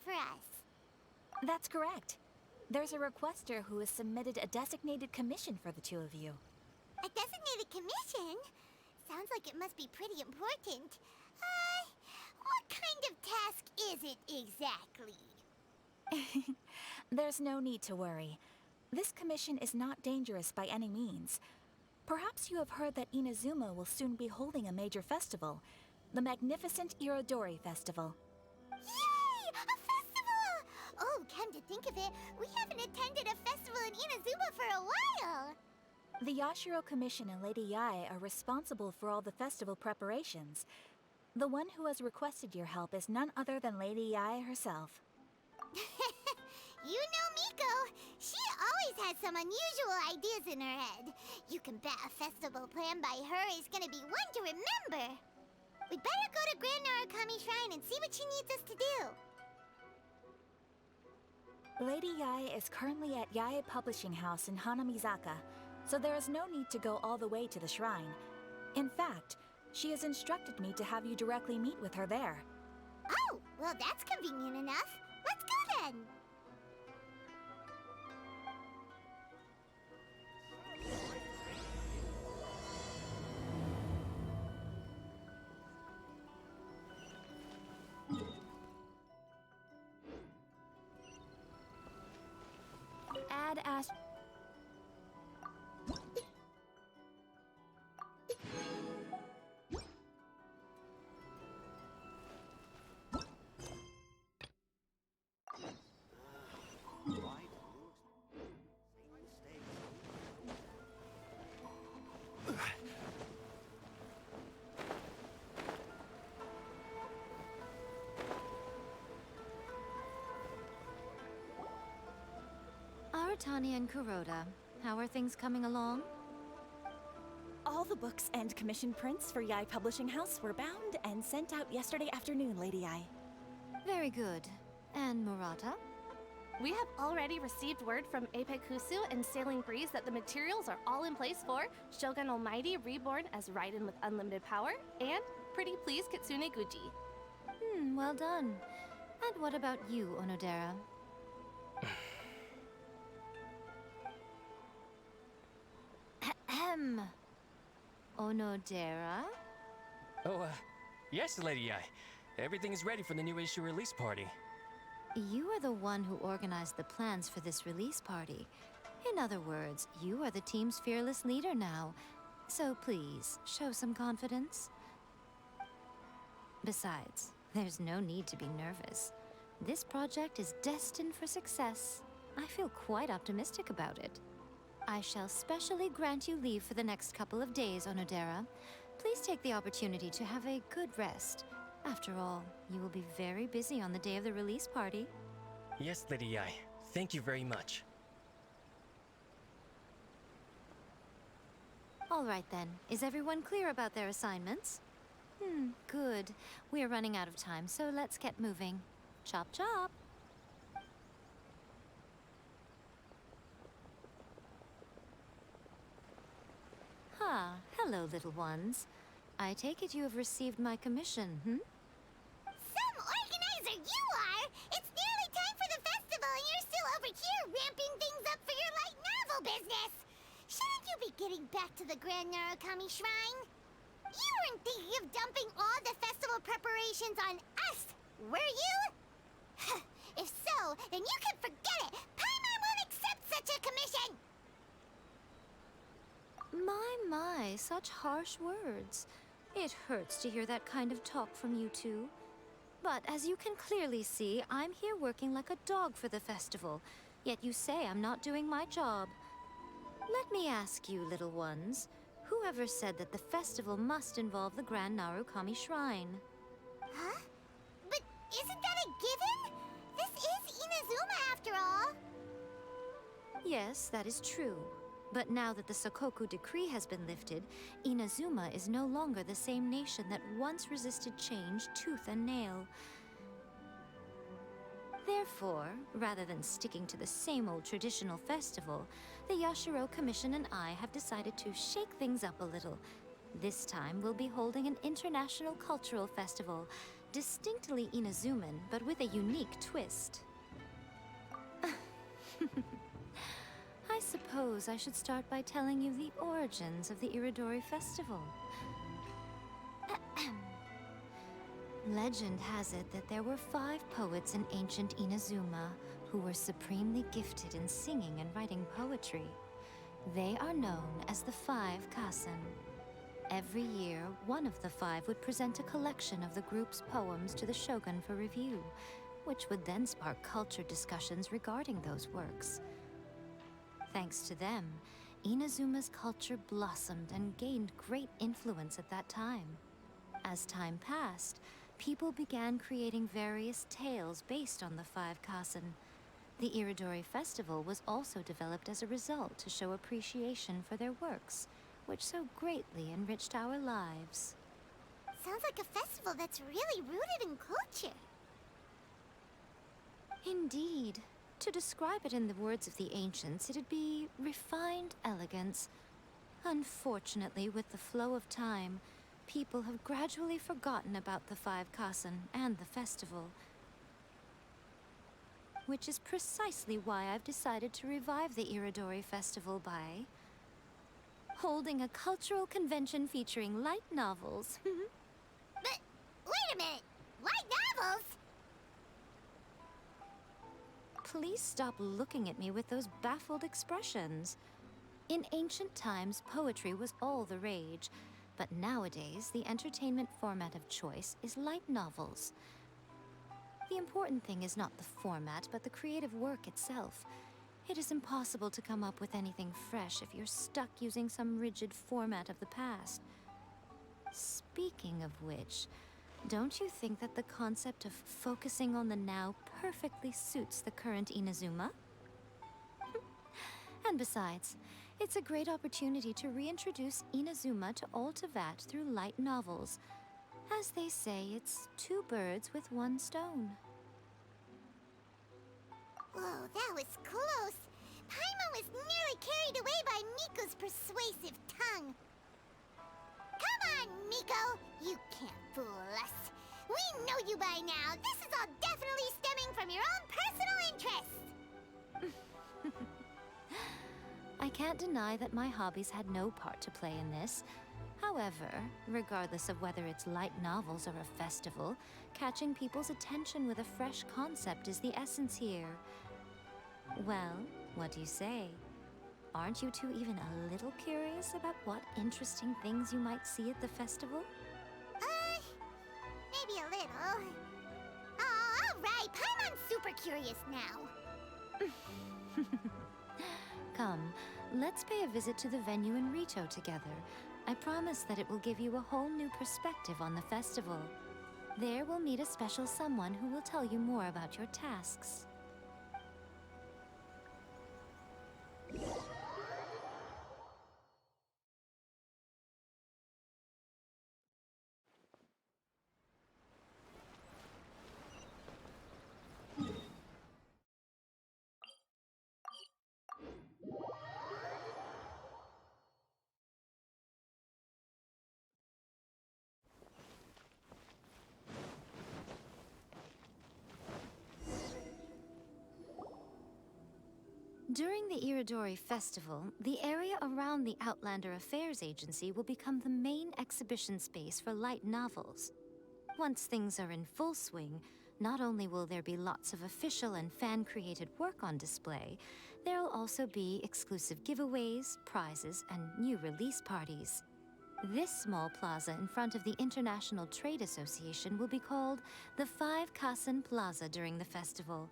for us. That's correct. There's a requester who has submitted a designated commission for the two of you. A designated commission? Sounds like it must be pretty important. What kind of task is it exactly? There's no need to worry. This commission is not dangerous by any means. Perhaps you have heard that Inazuma will soon be holding a major festival, the magnificent Irodori Festival. Yay! A festival! Oh, come to think of it, we haven't attended a festival in Inazuma for a while! The Yashiro Commission and Lady Yae are responsible for all the festival preparations. The one who has requested your help is none other than Lady Yae herself. You know Miko. She always has some unusual ideas in her head. You can bet a festival planned by her is gonna be one to remember. We'd better go to Grand Narukami Shrine and see what she needs us to do. Lady Yae is currently at Yae Publishing House in Hanamizaka, so there is no need to go all the way to the shrine. In fact, she has instructed me to have you directly meet with her there. Oh, well that's convenient enough. Let's go then. Add Ash. Aratani and Kuroda, how are things coming along? All the books and commission prints for Yae Publishing House were bound and sent out yesterday afternoon, Lady Yae. Very good. And Murata? We have already received word from Apekusu and Sailing Breeze that the materials are all in place for Shogun Almighty reborn as Raiden with unlimited power and Pretty Please Kitsune Guji. Well done. And what about you, Onodera? Ahem. Onodera? Oh, yes, Lady Yae. Everything is ready for the new issue release party. You are the one who organized the plans for this release party. In other words, you are the team's fearless leader now. So please, show some confidence. Besides, there's no need to be nervous. This project is destined for success. I feel quite optimistic about it. I shall specially grant you leave for the next couple of days, Onodera. Please take the opportunity to have a good rest. After all, you will be very busy on the day of the release party. Yes, Lady Yae. Thank you very much. All right then. Is everyone clear about their assignments? Good. We are running out of time, so let's get moving. Chop chop! Hello, little ones. I take it you have received my commission, Some organizer you are! It's nearly time for the festival and you're still over here ramping things up for your light novel business! Shouldn't you be getting back to the Grand Narukami Shrine? You weren't thinking of dumping all the festival preparations on us, were you? If so, then you can forget it! Paimon won't accept such a commission! My, such harsh words. It hurts to hear that kind of talk from you two. But as you can clearly see, I'm here working like a dog for the festival. Yet you say I'm not doing my job. Let me ask you, little ones, whoever said that the festival must involve the Grand Narukami Shrine? Huh? But isn't that a given? This is Inazuma after all. Yes, that is true. But now that the Sokoku decree has been lifted, Inazuma is no longer the same nation that once resisted change tooth and nail. Therefore, rather than sticking to the same old traditional festival, the Yashiro Commission and I have decided to shake things up a little. This time, we'll be holding an international cultural festival, Distinctly Inazuman, but with a unique twist. I suppose I should start by telling you the origins of the Iridori Festival. Legend has it that there were 5 poets in ancient Inazuma who were supremely gifted in singing and writing poetry. They are known as the 5 Kasen. Every year, one of the 5 would present a collection of the group's poems to the shogun for review, which would then spark culture discussions regarding those works. Thanks to them, Inazuma's culture blossomed and gained great influence at that time. As time passed, people began creating various tales based on the 5 Kasen. The Iridori Festival was also developed as a result to show appreciation for their works, which so greatly enriched our lives. Sounds like a festival that's really rooted in culture. Indeed. To describe it in the words of the ancients, it'd be refined elegance. Unfortunately, with the flow of time, people have gradually forgotten about the 5 Kasen and the festival. Which is precisely why I've decided to revive the Iridori Festival by holding a cultural convention featuring light novels. But wait a minute! Light novels? Please stop looking at me with those baffled expressions. In ancient times, poetry was all the rage, but nowadays, the entertainment format of choice is light novels. The important thing is not the format, but the creative work itself. It is impossible to come up with anything fresh if you're stuck using some rigid format of the past. Speaking of which, don't you think that the concept of focusing on the now perfectly suits the current Inazuma? And besides, it's a great opportunity to reintroduce Inazuma to Ultivat through light novels. As they say, it's 2 birds with 1 stone. Whoa, that was close. Paimon was nearly carried away by Miko's persuasive tongue. Come on, Miko! You can't fool us. We know you by now. This is all definitely stemming from your own personal interests. I can't deny that my hobbies had no part to play in this. However, regardless of whether it's light novels or a festival, catching people's attention with a fresh concept is the essence here. Well, what do you say? Aren't you two even a little curious about what interesting things you might see at the festival? Maybe a little. Oh, all right. Paimon's super curious now. Come, let's pay a visit to the venue in Rito together. I promise that it will give you a whole new perspective on the festival. There we'll meet a special someone who will tell you more about your tasks. During the Iridori Festival, the area around the Outlander Affairs Agency will become the main exhibition space for light novels. Once things are in full swing, not only will there be lots of official and fan-created work on display, there'll also be exclusive giveaways, prizes, and new release parties. This small plaza in front of the International Trade Association will be called the 5 Kasen Plaza during the festival,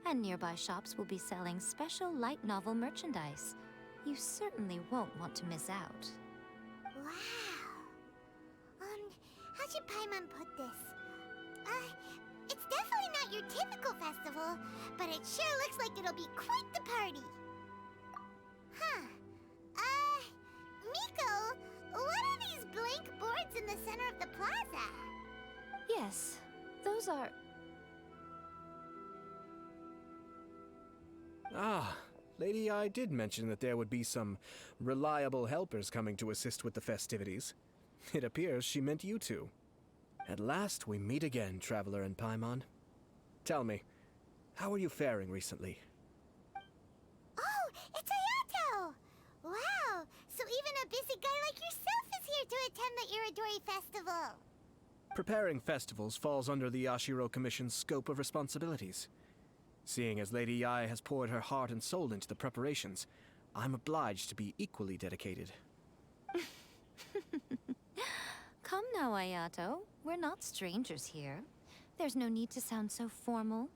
and nearby shops will be selling special light novel merchandise. You certainly won't want to miss out. Wow. How should Paimon put this? It's definitely not your typical festival, but it sure looks like it'll be quite the party. Huh. Miko, what are these blank boards in the center of the plaza? Yes, those are... Ah, Lady I did mention that there would be some reliable helpers coming to assist with the festivities. It appears she meant you two. At last we meet again, Traveler and Paimon. Tell me, how are you faring recently? Oh, it's Ayato! Wow, so even a busy guy like yourself is here to attend the Iridori Festival. Preparing festivals falls under the Yashiro Commission's scope of responsibilities. Seeing as Lady Yae has poured her heart and soul into the preparations, I'm obliged to be equally dedicated. Come now, Ayato. We're not strangers here. There's no need to sound so formal.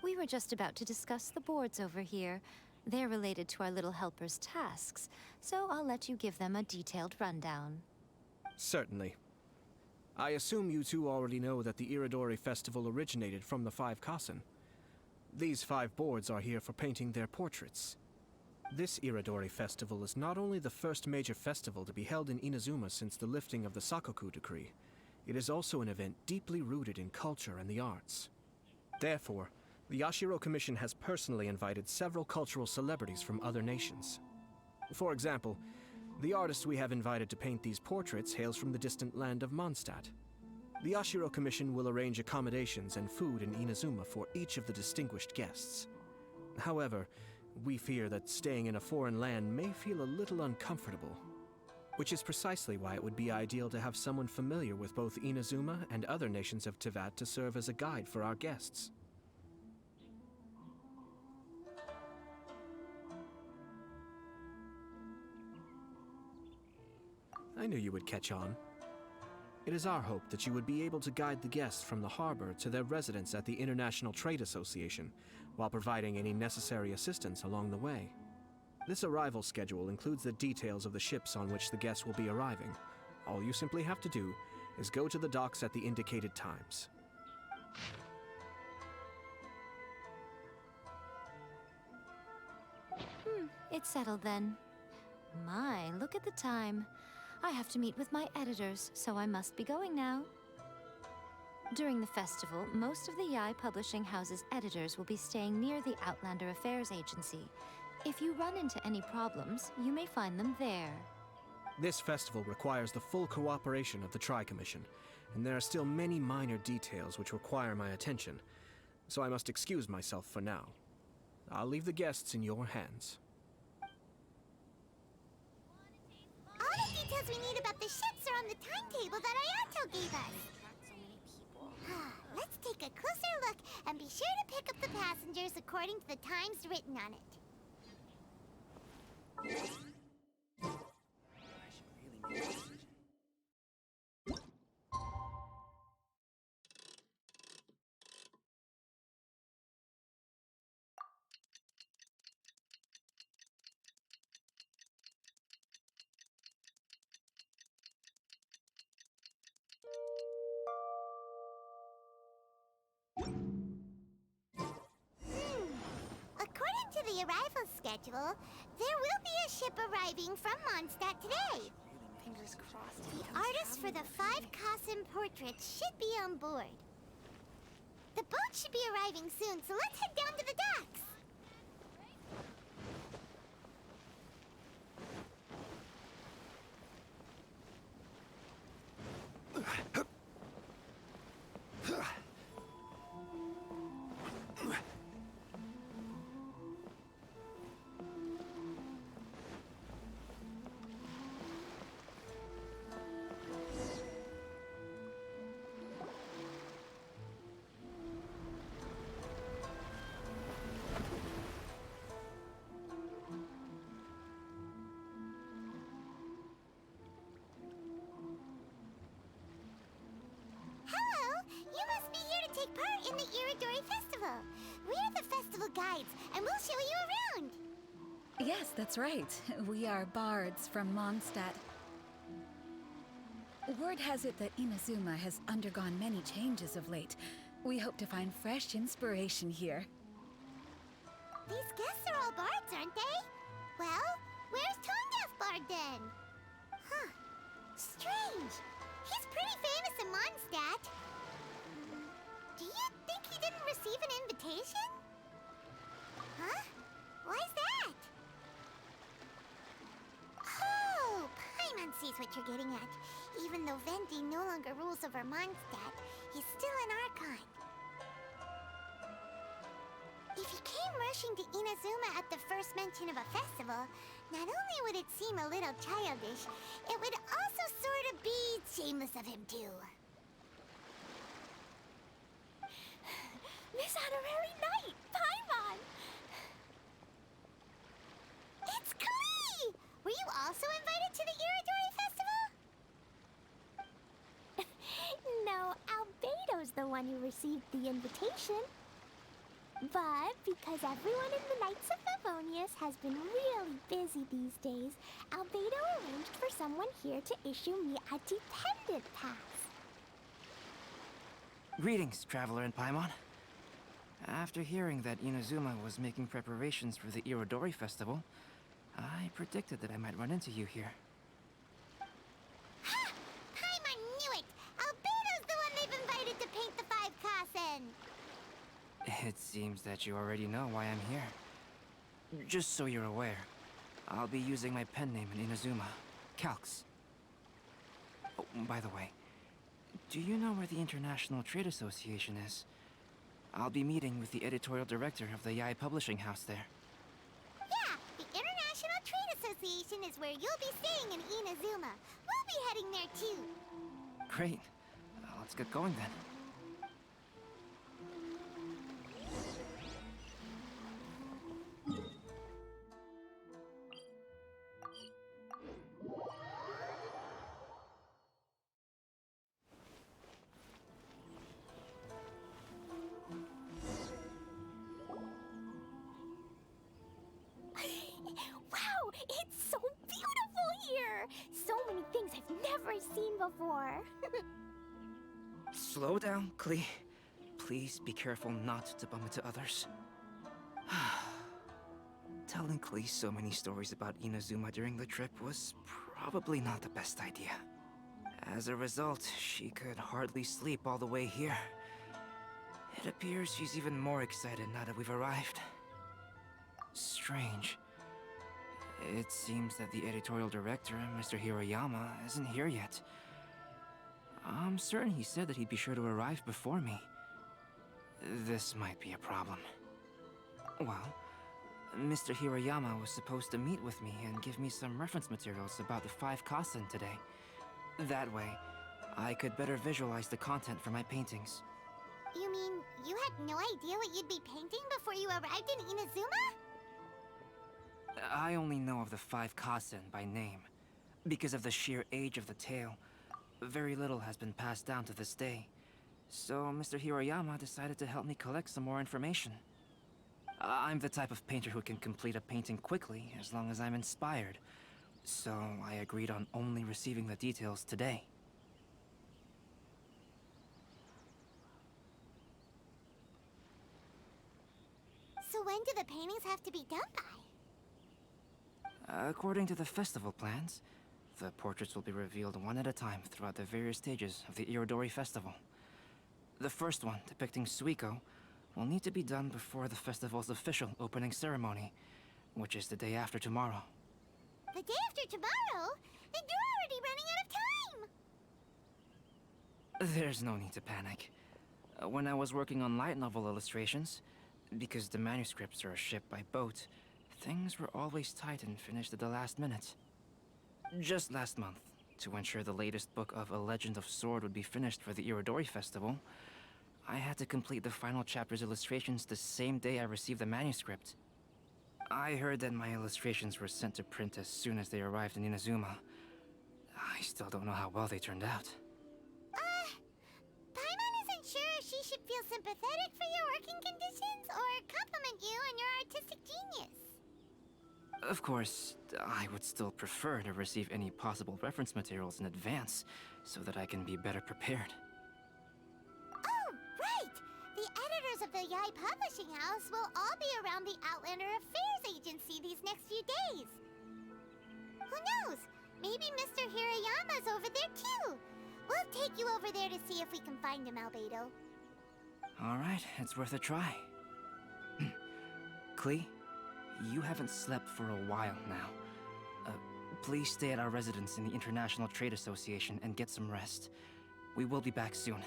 We were just about to discuss the boards over here. They're related to our little helper's tasks, so I'll let you give them a detailed rundown. Certainly. I assume you two already know that the Iridori Festival originated from the 5 Kasen. These 5 boards are here for painting their portraits. This Iridori Festival is not only the first major festival to be held in Inazuma since the lifting of the Sakoku Decree, it is also an event deeply rooted in culture and the arts. Therefore, the Yashiro Commission has personally invited several cultural celebrities from other nations. For example, the artist we have invited to paint these portraits hails from the distant land of Mondstadt. The Yashiro Commission will arrange accommodations and food in Inazuma for each of the distinguished guests. However, we fear that staying in a foreign land may feel a little uncomfortable, which is precisely why it would be ideal to have someone familiar with both Inazuma and other nations of Teyvat to serve as a guide for our guests. I knew you would catch on. It is our hope that you would be able to guide the guests from the harbor to their residence at the International Trade Association, while providing any necessary assistance along the way. This arrival schedule includes the details of the ships on which the guests will be arriving. All you simply have to do is go to the docks at the indicated times. It's settled then. My, look at the time. I have to meet with my editors, so I must be going now. During the festival, most of the Yae Publishing House's editors will be staying near the Outlander Affairs Agency. If you run into any problems, you may find them there. This festival requires the full cooperation of the Tri-Commission, and there are still many minor details which require my attention, so I must excuse myself for now. I'll leave the guests in your hands. All the details we need about the ships are on the timetable that Ayato gave us. Let's take a closer look and be sure to pick up the passengers according to the times written on it. According to the arrival schedule, there will be a ship arriving from Mondstadt today. Fingers crossed. The artists for the 5 Kasen portraits should be on board. The boat should be arriving soon, so let's head down to the docks. Take part in the Iridori Festival. We're the festival guides, and we'll show you around. Yes, that's right. We are bards from Mondstadt. Word has it that Inazuma has undergone many changes of late. We hope to find fresh inspiration here. These guests are all bards, aren't they? Well, where's Tone-Deaf Bard then? Huh. Strange. He's pretty famous in Mondstadt. Do you think he didn't receive an invitation? Huh? Why's that? Oh, Paimon sees what you're getting at. Even though Venti no longer rules over Mondstadt, he's still an Archon. If he came rushing to Inazuma at the first mention of a festival, not only would it seem a little childish, it would also sort of be shameless of him too. Miss Honorary Knight, Paimon! It's Klee! Were you also invited to the Iridori Festival? No, Albedo's the one who received the invitation. But because everyone in the Knights of Favonius has been really busy these days, Albedo arranged for someone here to issue me a dependent pass. Greetings, Traveler and Paimon. After hearing that Inazuma was making preparations for the Irodori Festival, I predicted that I might run into you here. Ha! Paimon knew it! Albedo's the one they've invited to paint the 5 Kasen! It seems that you already know why I'm here. Just so you're aware, I'll be using my pen name in Inazuma, Calx. Oh, by the way, do you know where the International Trade Association is? I'll be meeting with the editorial director of the Yae Publishing House there. Yeah, the International Trade Association is where you'll be staying in Inazuma. We'll be heading there too. Great. Let's get going then. Wow, it's so beautiful here! So many things I've never seen before. Slow down, Klee. Please be careful not to bump into others. Telling Klee so many stories about Inazuma during the trip was probably not the best idea. As a result, she could hardly sleep all the way here. It appears she's even more excited now that we've arrived. Strange. It seems that the editorial director, Mr. Hiroyama, isn't here yet. I'm certain he said that he'd be sure to arrive before me. This might be a problem. Well, Mr. Hiroyama was supposed to meet with me and give me some reference materials about the 5 Kasen today. That way, I could better visualize the content for my paintings. You mean you had no idea what you'd be painting before you arrived in Inazuma? I only know of the 5 Kasen by name. Because of the sheer age of the tale, very little has been passed down to this day. So Mr. Hiroyama decided to help me collect some more information. I'm the type of painter who can complete a painting quickly as long as I'm inspired. So I agreed on only receiving the details today. So when do the paintings have to be done by? According to the festival plans, the portraits will be revealed one at a time throughout the various stages of the Irodori Festival. The first one, depicting Suiko, will need to be done before the festival's official opening ceremony, which is the day after tomorrow. The day after tomorrow? Then you're already running out of time! There's no need to panic. When I was working on light novel illustrations, because the manuscripts are shipped by boat, things were always tight and finished at the last minute. Just last month, to ensure the latest book of A Legend of Sword would be finished for the Irodori Festival, I had to complete the final chapter's illustrations the same day I received the manuscript. I heard that my illustrations were sent to print as soon as they arrived in Inazuma. I still don't know how well they turned out. Paimon isn't sure if she should feel sympathetic for your working conditions or compliment you on your artistic genius. Of course, I would still prefer to receive any possible reference materials in advance, so that I can be better prepared. Oh, right! The editors of the Yae Publishing House will all be around the Outlander Affairs Agency these next few days. Who knows? Maybe Mr. Hiroyama's over there too. We'll take you over there to see if we can find him, Albedo. Alright, it's worth a try. Klee, you haven't slept for a while now. Please stay at our residence in the International Trade Association and get some rest. We will be back soon.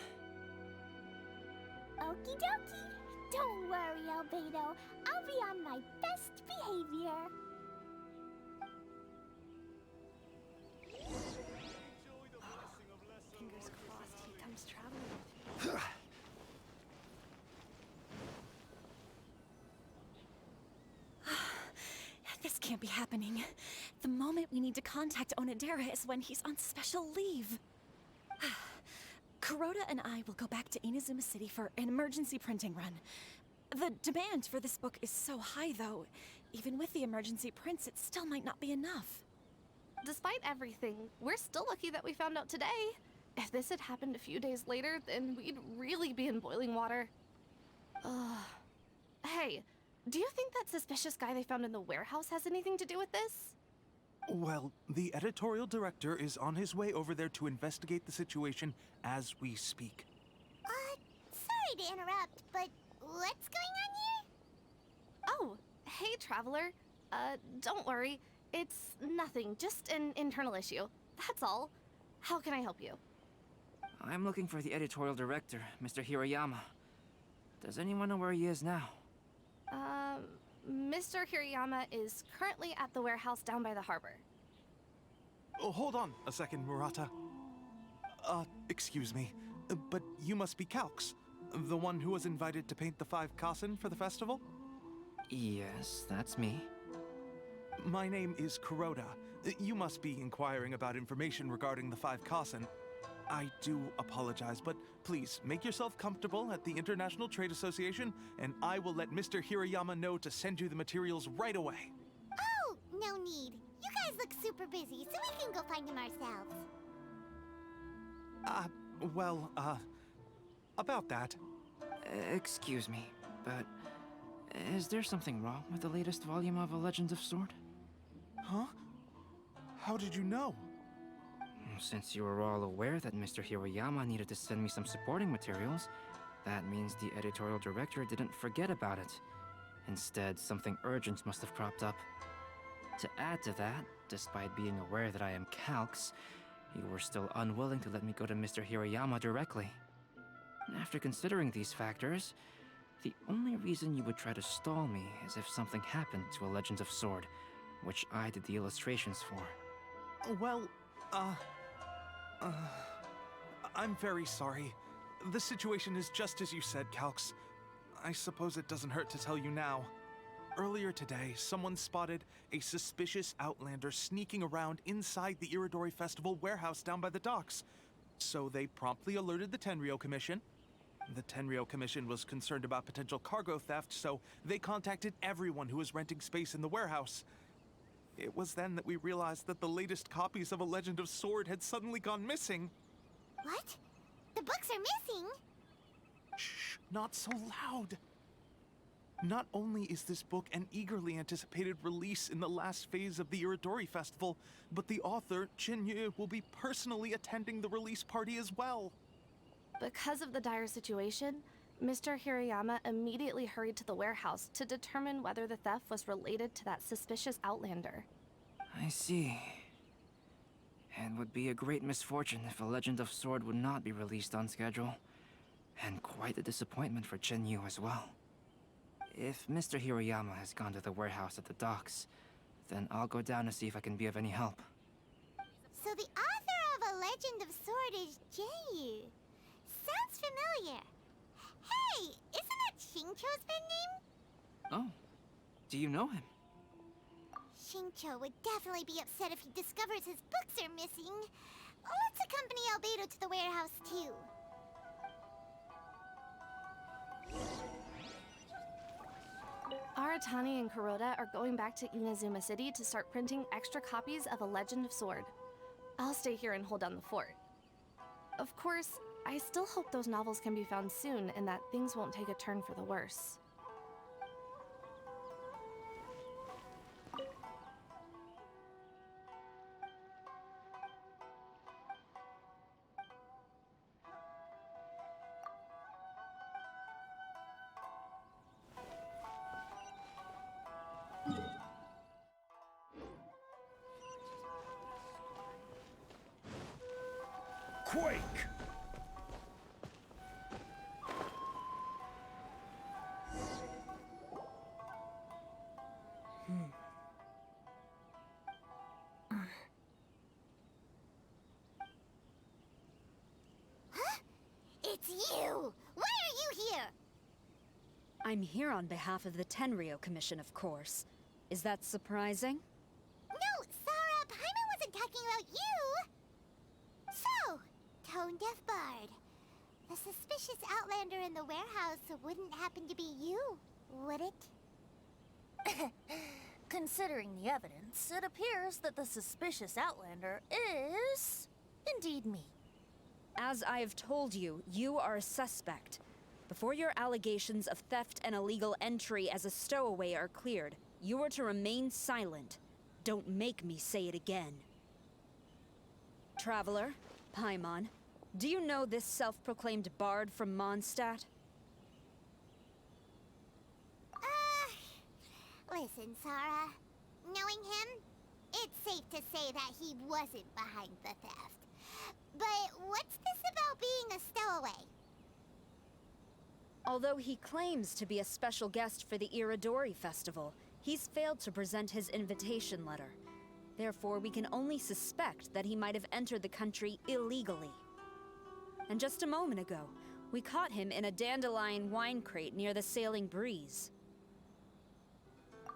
Okie dokie. Don't worry, Albedo. I'll be on my best behavior. Fingers crossed he comes traveling. This can't be happening. The moment we need to contact Onodera is when he's on special leave. Kuroda and I will go back to Inazuma City for an emergency printing run. The demand for this book is so high, though. Even with the emergency prints, it still might not be enough. Despite everything, we're still lucky that we found out today. If this had happened a few days later, then we'd really be in boiling water. Hey, do you think that suspicious guy they found in the warehouse has anything to do with this? Well, the editorial director is on his way over there to investigate the situation as we speak. Sorry to interrupt, but what's going on here? Oh, hey, Traveler. Don't worry. It's nothing, just an internal issue. That's all. How can I help you? I'm looking for the editorial director, Mr. Hirayama. Does anyone know where he is now? Mr. Hirayama is currently at the warehouse down by the harbor. Oh, hold on a second, Murata. Excuse me, but you must be Calx, the one who was invited to paint the 5 Kasen for the festival? Yes, that's me. My name is Kuroda. You must be inquiring about information regarding the 5 Kasen. I do apologize, but please make yourself comfortable at the International Trade Association, and I will let Mr. Hirayama know to send you the materials right away. Oh, no need. You guys look super busy, so we can go find him ourselves. About that. Excuse me, but is there something wrong with the latest volume of A Legend of Sword? Huh? How did you know? Since you were all aware that Mr. Hirayama needed to send me some supporting materials, that means the editorial director didn't forget about it. Instead, something urgent must have cropped up. To add to that, despite being aware that I am Calx, you were still unwilling to let me go to Mr. Hirayama directly. After considering these factors, the only reason you would try to stall me is if something happened to A Legend of Sword, which I did the illustrations for. Well, I'm very sorry. The situation is just as you said, Calx. I suppose it doesn't hurt to tell you now. Earlier today, someone spotted a suspicious outlander sneaking around inside the Iridori Festival warehouse down by the docks. So they promptly alerted the Tenryou Commission. The Tenryou Commission was concerned about potential cargo theft, so they contacted everyone who was renting space in the warehouse. It was then that we realized that the latest copies of A Legend of Sword had suddenly gone missing. What? The books are missing? Shh, not so loud. Not only is this book an eagerly anticipated release in the last phase of the Iridori Festival, but the author, Jinyu, will be personally attending the release party as well. Because of the dire situation, Mr. Hirayama immediately hurried to the warehouse to determine whether the theft was related to that suspicious outlander. I see. It would be a great misfortune if A Legend of Sword would not be released on schedule. And quite a disappointment for Jinyu as well. If Mr. Hirayama has gone to the warehouse at the docks, then I'll go down to see if I can be of any help. So the author of A Legend of Sword is Jinyu. Sounds familiar. Hey, isn't that Xingqiu's pen name? Oh, do you know him? Xingqiu would definitely be upset if he discovers his books are missing. Let's accompany Albedo to the warehouse, too. Aratani and Kuroda are going back to Inazuma City to start printing extra copies of A Legend of Sword. I'll stay here and hold down the fort. Of course, I still hope those novels can be found soon and that things won't take a turn for the worse. Quake! I'm here on behalf of the Tenryou Commission, of course. Is that surprising? No, Sarah, Paimon wasn't talking about you! So, Tone-Deaf Bard. The suspicious outlander in the warehouse wouldn't happen to be you, would it? Considering the evidence, it appears that the suspicious outlander is indeed me. As I have told you, you are a suspect. Before your allegations of theft and illegal entry as a stowaway are cleared, you are to remain silent. Don't make me say it again. Traveler, Paimon, do you know this self-proclaimed bard from Mondstadt? Listen, Sarah. Knowing him, it's safe to say that he wasn't behind the theft. But what's this about being a stowaway? Although he claims to be a special guest for the Iridori Festival, he's failed to present his invitation letter. Therefore, we can only suspect that he might have entered the country illegally. And just a moment ago, we caught him in a dandelion wine crate near the Sailing Breeze.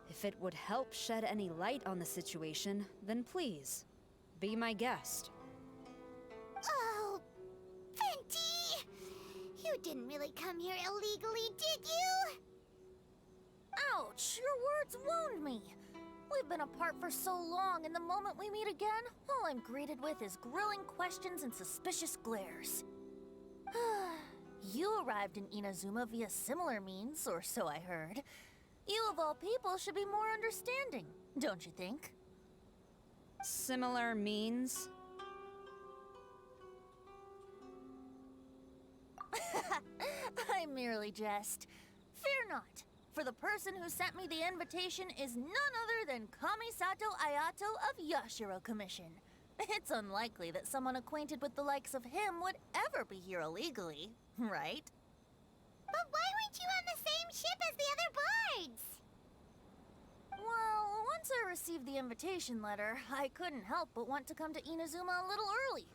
If it would help shed any light on the situation, then please, be my guest. Oh, Venti! You didn't really come here illegally, did you? Ouch! Your words wound me. We've been apart for so long, and the moment we meet again, all I'm greeted with is grilling questions and suspicious glares. You arrived in Inazuma via similar means, or so I heard. You of all people should be more understanding, don't you think? Similar means? I merely jest. Fear not, for the person who sent me the invitation is none other than Kamisato Ayato of Yashiro Commission. It's unlikely that someone acquainted with the likes of him would ever be here illegally, right? But why weren't you on the same ship as the other bards? Well, once I received the invitation letter, I couldn't help but want to come to Inazuma a little early.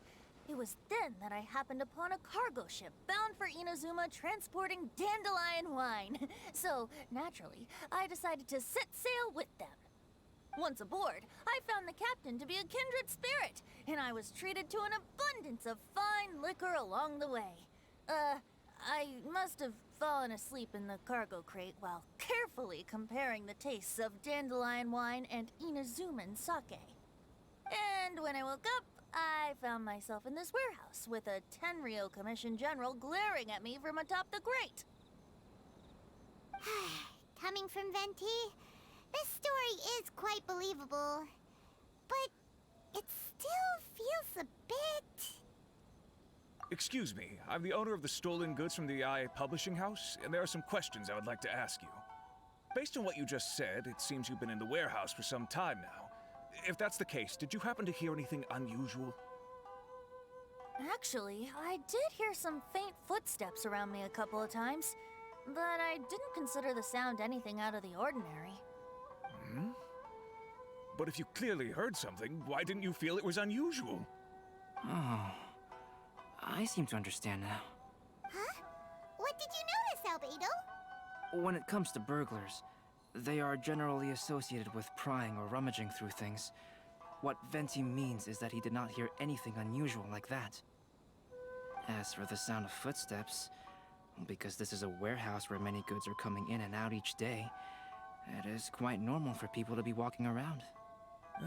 It was then that I happened upon a cargo ship bound for Inazuma transporting dandelion wine. So, naturally, I decided to set sail with them. Once aboard, I found the captain to be a kindred spirit, and I was treated to an abundance of fine liquor along the way. I must have fallen asleep in the cargo crate while carefully comparing the tastes of dandelion wine and Inazuman sake. And when I woke up, I found myself in this warehouse with a Tenryou Commission general glaring at me from atop the grate. Coming from Venti, this story is quite believable. But it still feels a bit... Excuse me, I'm the owner of the stolen goods from the IA Publishing House, and there are some questions I would like to ask you. Based on what you just said, it seems you've been in the warehouse for some time now. If that's the case, did you happen to hear anything unusual? Actually, I did hear some faint footsteps around me a couple of times, but I didn't consider the sound anything out of the ordinary. Hmm? But if you clearly heard something, why didn't you feel it was unusual? Oh, I seem to understand now. Huh? What did you notice, Albedo? When it comes to burglars, they are generally associated with prying or rummaging through things. What Venti means is that he did not hear anything unusual like that. As for the sound of footsteps, because this is a warehouse where many goods are coming in and out each day, it is quite normal for people to be walking around.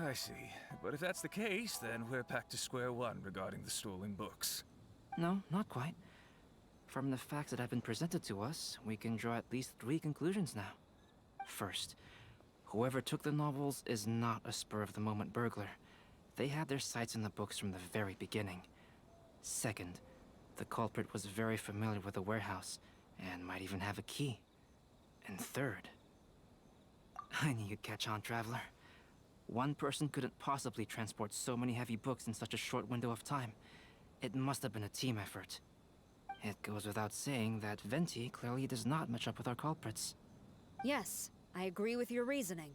I see. But if that's the case, then we're back to square one regarding the stolen books. No, not quite. From the facts that have been presented to us, we can draw at least 3 conclusions now. First, whoever took the novels is not a spur-of-the-moment burglar. They had their sights on the books from the very beginning. Second, the culprit was very familiar with the warehouse, and might even have a key. And third... I knew you'd catch on, Traveler. One person couldn't possibly transport so many heavy books in such a short window of time. It must have been a team effort. It goes without saying that Venti clearly does not match up with our culprits. Yes, I agree with your reasoning.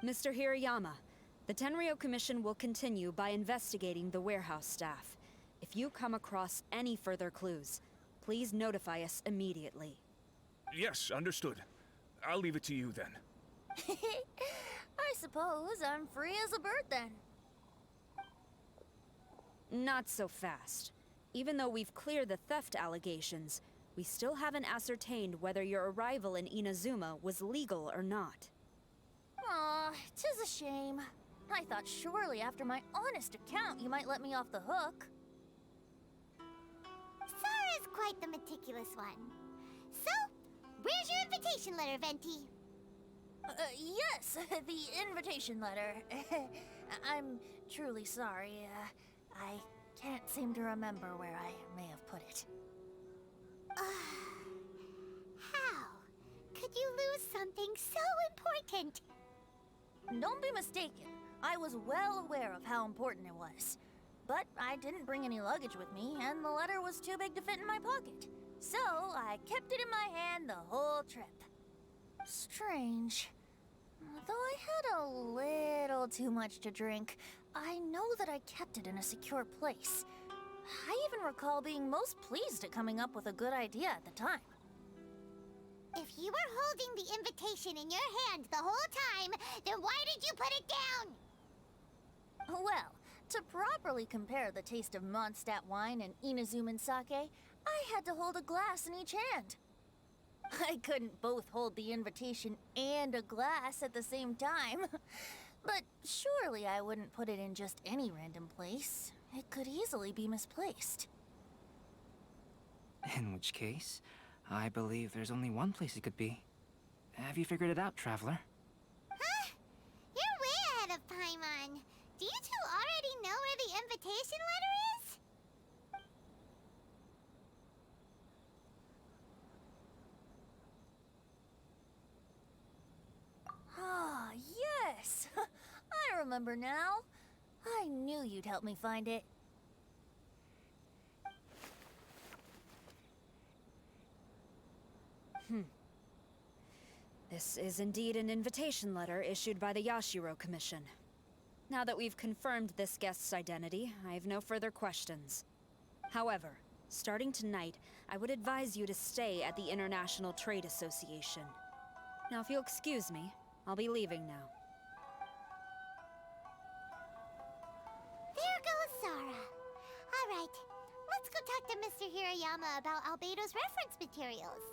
Mr. Hirayama, the Tenryou Commission will continue by investigating the warehouse staff. If you come across any further clues, please notify us immediately. Yes, understood. I'll leave it to you then. I suppose I'm free as a bird then. Not so fast. Even though we've cleared the theft allegations, we still haven't ascertained whether your arrival in Inazuma was legal or not. Aw, 'tis a shame. I thought surely after my honest account you might let me off the hook. Sara's quite the meticulous one. So, where's your invitation letter, Venti? Yes, the invitation letter. I'm truly sorry. I can't seem to remember where I may have put it. How could you lose something so important? Don't be mistaken. I was well aware of how important it was. But I didn't bring any luggage with me, and the letter was too big to fit in my pocket. So I kept it in my hand the whole trip. Strange. Though I had a little too much to drink, I know that I kept it in a secure place. I even recall being most pleased at coming up with a good idea at the time. If you were holding the invitation in your hand the whole time, then why did you put it down? Well, to properly compare the taste of Mondstadt wine and Inazuman sake, I had to hold a glass in each hand. I couldn't both hold the invitation and a glass at the same time. But surely I wouldn't put it in just any random place. It could easily be misplaced. In which case, I believe there's only one place it could be. Have you figured it out, Traveler? Huh? You're way ahead of Paimon. Do you two already know where the invitation letter is? Ah, yes! I remember now. I knew you'd help me find it. This is indeed an invitation letter issued by the Yashiro Commission. Now that we've confirmed this guest's identity, I have no further questions. However, starting tonight, I would advise you to stay at the International Trade Association. Now, if you'll excuse me, I'll be leaving now. There goes Sara. All right, let's go talk to Mr. Hirayama about Albedo's reference materials.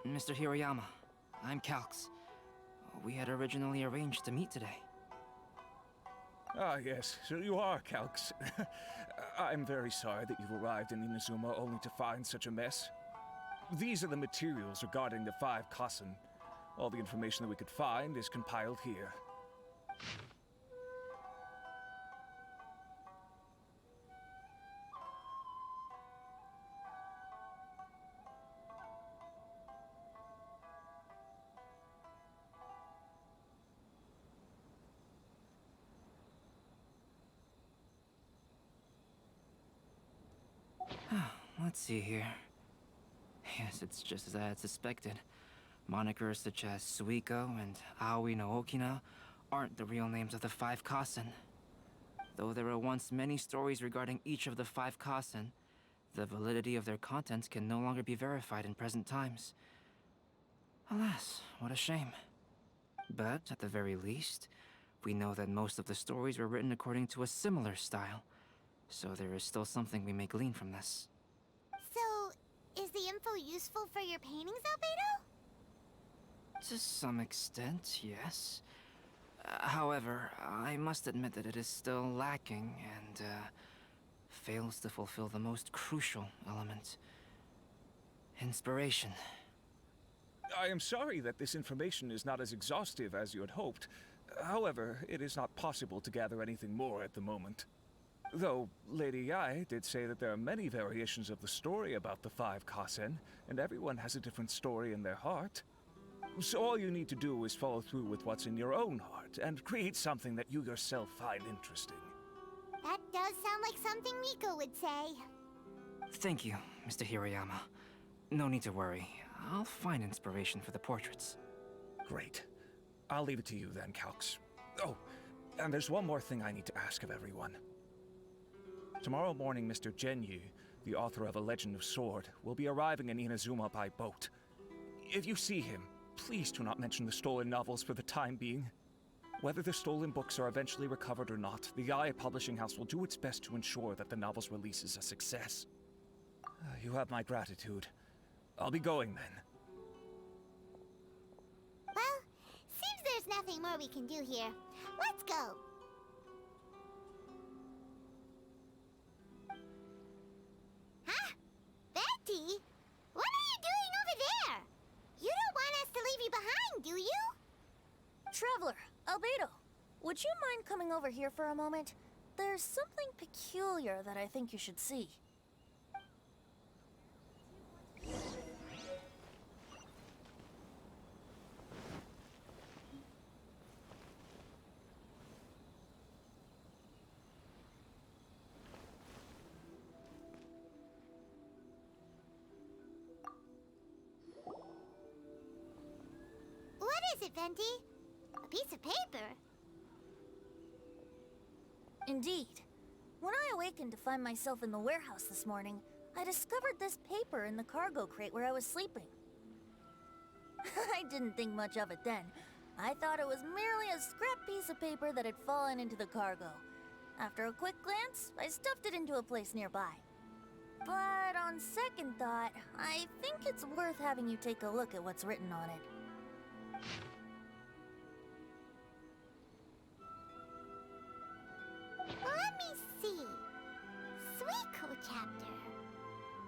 Mr. Hirayama, I'm Calx. We had originally arranged to meet today. Ah, yes, so you are Calx. I'm very sorry that you've arrived in Inazuma only to find such a mess. These are the materials regarding the 5 Kassen. All the information that we could find is compiled here. Let's see here. Yes, it's just as I had suspected. Monikers such as Suiko and Aoi no Okina aren't the real names of the 5 Kassen. Though there were once many stories regarding each of the 5 Kassen, the validity of their contents can no longer be verified in present times. Alas, what a shame. But, at the very least, we know that most of the stories were written according to a similar style, so there is still something we may glean from this. So, is the info useful for your paintings, Albedo? To some extent, yes. However, I must admit that it is still lacking and, fails to fulfill the most crucial element. Inspiration. I am sorry that this information is not as exhaustive as you had hoped. However, it is not possible to gather anything more at the moment. Though, Lady Yae did say that there are many variations of the story about the 5 Kassen, and everyone has a different story in their heart. So all you need to do is follow through with what's in your own heart, and create something that you yourself find interesting. That does sound like something Miko would say. Thank you, Mr. Hirayama. No need to worry. I'll find inspiration for the portraits. Great. I'll leave it to you then, Calx. Oh, and there's one more thing I need to ask of everyone. Tomorrow morning, Mr. Genyu, the author of A Legend of Sword, will be arriving in Inazuma by boat. If you see him, please do not mention the stolen novels for the time being. Whether the stolen books are eventually recovered or not, the IA Publishing House will do its best to ensure that the novel's release is a success. You have my gratitude. I'll be going then. Well, seems there's nothing more we can do here. Let's go. Huh? Betty? What are you doing over there? You don't want us to leave you behind, do you? Traveler, Albedo, would you mind coming over here for a moment? There's something peculiar that I think you should see. What is it, Venti? A piece of paper? Indeed. When I awakened to find myself in the warehouse this morning, I discovered this paper in the cargo crate where I was sleeping. I didn't think much of it then. I thought it was merely a scrap piece of paper that had fallen into the cargo. After a quick glance, I stuffed it into a place nearby. But on second thought, I think it's worth having you take a look at what's written on it. Let me see. Suiko chapter.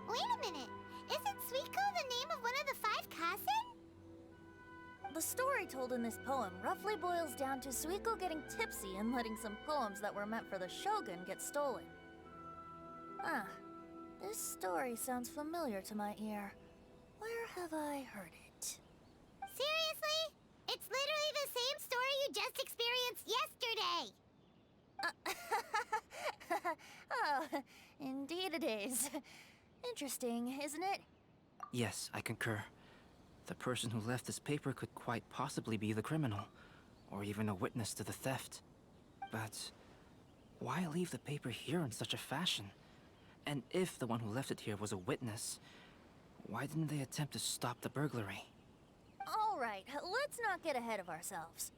Wait a minute. Isn't Suiko the name of one of the 5 Kasen? The story told in this poem roughly boils down to Suiko getting tipsy and letting some poems that were meant for the shogun get stolen. Ah, this story sounds familiar to my ear. Where have I heard it? Seriously? It's literally the same story you just experienced yesterday. Oh, indeed it is. Interesting, isn't it? Yes, I concur. The person who left this paper could quite possibly be the criminal, or even a witness to the theft. But why leave the paper here in such a fashion? And if the one who left it here was a witness, why didn't they attempt to stop the burglary? All right, let's not get ahead of ourselves.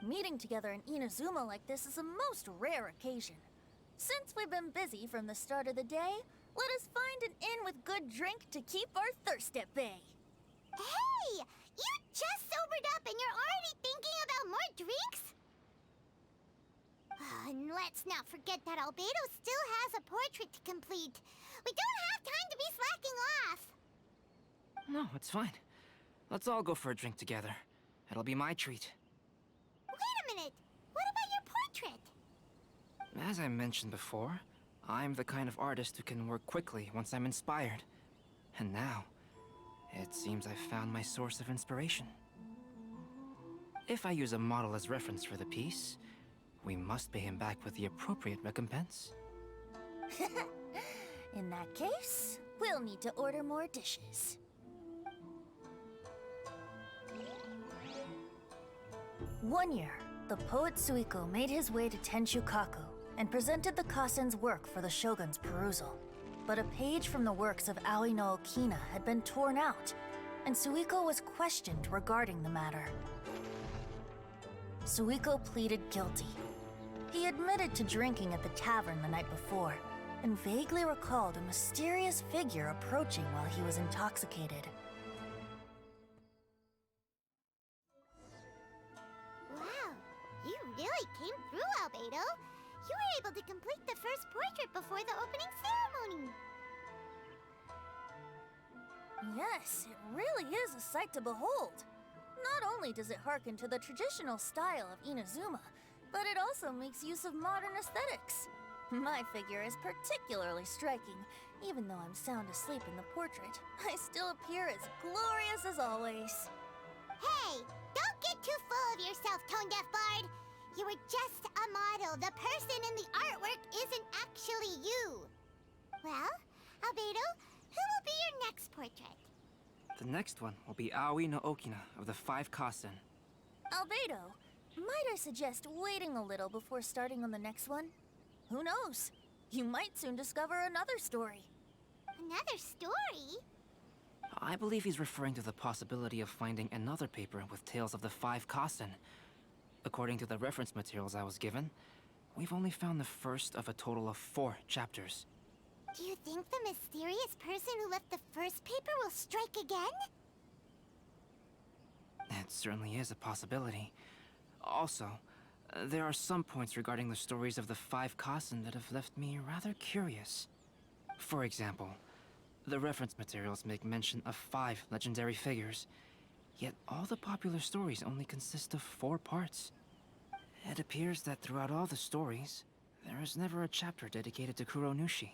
Meeting together in Inazuma like this is a most rare occasion. Since we've been busy from the start of the day, let us find an inn with good drink to keep our thirst at bay. Hey! You just sobered up and you're already thinking about more drinks? And let's not forget that Albedo still has a portrait to complete. We don't have time to be slacking off. No, it's fine. Let's all go for a drink together. It'll be my treat. Wait a minute. What about your portrait? As I mentioned before, I'm the kind of artist who can work quickly once I'm inspired. And now, it seems I've found my source of inspiration. If I use a model as reference for the piece, we must pay him back with the appropriate recompense. In that case, we'll need to order more dishes. One year, the poet Suiko made his way to Tenshukaku and presented the Kasen's work for the shogun's perusal. But a page from the works of Aoi no Okina had been torn out, and Suiko was questioned regarding the matter. Suiko pleaded guilty. He admitted to drinking at the tavern the night before, and vaguely recalled a mysterious figure approaching while he was intoxicated. Wow, you really came through, Albedo. You were able to complete the first portrait before the opening ceremony. Yes, it really is a sight to behold. Not only does it harken to the traditional style of Inazuma, but it also makes use of modern aesthetics. My figure is particularly striking. Even though I'm sound asleep in the portrait, I still appear as glorious as always. Hey, don't get too full of yourself, Tone-Deaf Bard. You were just a model. The person in the artwork isn't actually you. Well, Albedo, who will be your next portrait? The next one will be Aoi no Okina of the 5 Kasen. Albedo, might I suggest waiting a little before starting on the next one? Who knows? You might soon discover another story. Another story? I believe he's referring to the possibility of finding another paper with tales of the 5 Kassen. According to the reference materials I was given, we've only found the first of a total of 4 chapters. Do you think the mysterious person who left the first paper will strike again? It certainly is a possibility. Also, there are some points regarding the stories of the 5 Kassen that have left me rather curious. For example, the reference materials make mention of 5 legendary figures, yet all the popular stories only consist of 4 parts. It appears that throughout all the stories, there is never a chapter dedicated to Kuronushi.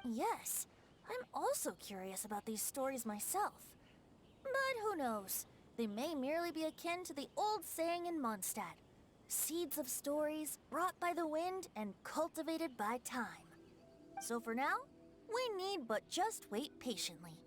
Yes, I'm also curious about these stories myself. But who knows? They may merely be akin to the old saying in Mondstadt. Seeds of stories brought by the wind and cultivated by time. So for now, we need but just wait patiently.